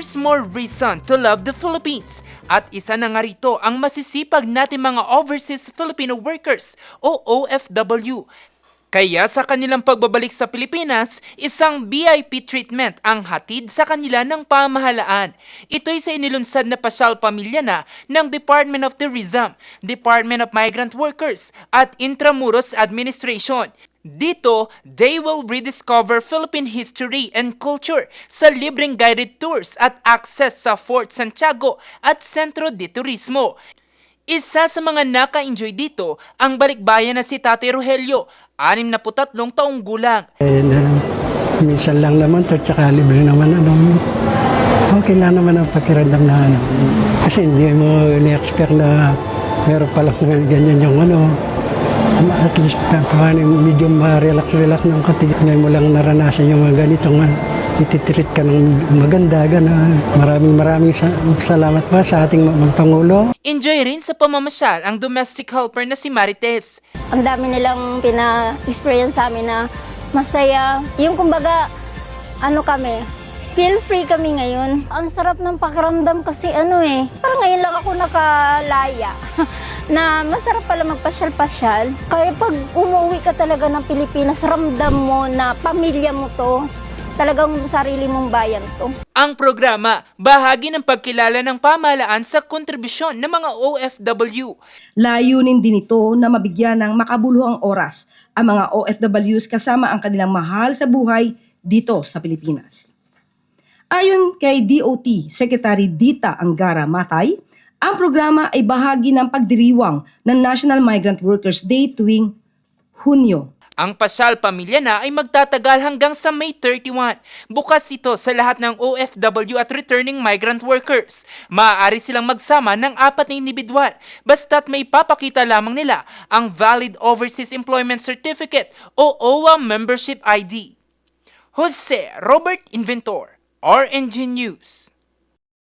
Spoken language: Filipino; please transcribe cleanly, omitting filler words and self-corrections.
there's more reason to love the Philippines. At isa na nga rito ang masisipag natin mga overseas Filipino workers o OFW. Kaya sa kanilang pagbabalik sa Pilipinas, isang VIP treatment ang hatid sa kanila ng pamahalaan. Ito'y sa inilunsad na pasyal pamilya na ng Department of Tourism, Department of Migrant Workers at Intramuros Administration. Dito, they will rediscover Philippine history and culture sa libreng guided tours at access sa Fort Santiago at Centro de Turismo. Isa sa mga naka-enjoy dito ang balikbayan na si Tate Rogelio, 63 taong gulang. Minsan lang naman to, tsaka libre naman okay lang naman ang pakiramdam na kasi hindi mo ni-expect na meron palang ganyan yung at least medyo ma-relax ng kati. Ngayon mo lang naranasan yung mga ganitong ititreat ka ng maganda, gano'n. Maraming salamat pa sa ating Pangulo. Enjoy rin sa pamamasyal ang domestic helper na si Marites. Ang dami nilang pina-experience sa amin na masaya. Yung kumbaga, kami, feel free kami ngayon. Ang sarap ng pakiramdam kasi parang ngayon lang ako nakalaya. Na masarap pala magpasyal-pasyal. Kaya pag umuwi ka talaga ng Pilipinas, ramdam mo na pamilya mo to. Talagang sarili mong bayan to. Ang programa, bahagi ng pagkilala ng pamahalaan sa kontribusyon ng mga OFW. Layunin din ito na mabigyan ng makabuluhang oras ang mga OFWs kasama ang kanilang mahal sa buhay dito sa Pilipinas. Ayon kay DOT Secretary Dita Angara Matay, ang programa ay bahagi ng pagdiriwang ng National Migrant Workers Day tuwing Hunyo. Ang pasyal pamilya na ay magtatagal hanggang sa May 31. Bukas ito sa lahat ng OFW at returning migrant workers. Maaari silang magsama ng 4 na individual basta't may papakita lamang nila ang Valid Overseas Employment Certificate o OWA Membership ID. Jose Robert Inventor, RNG News.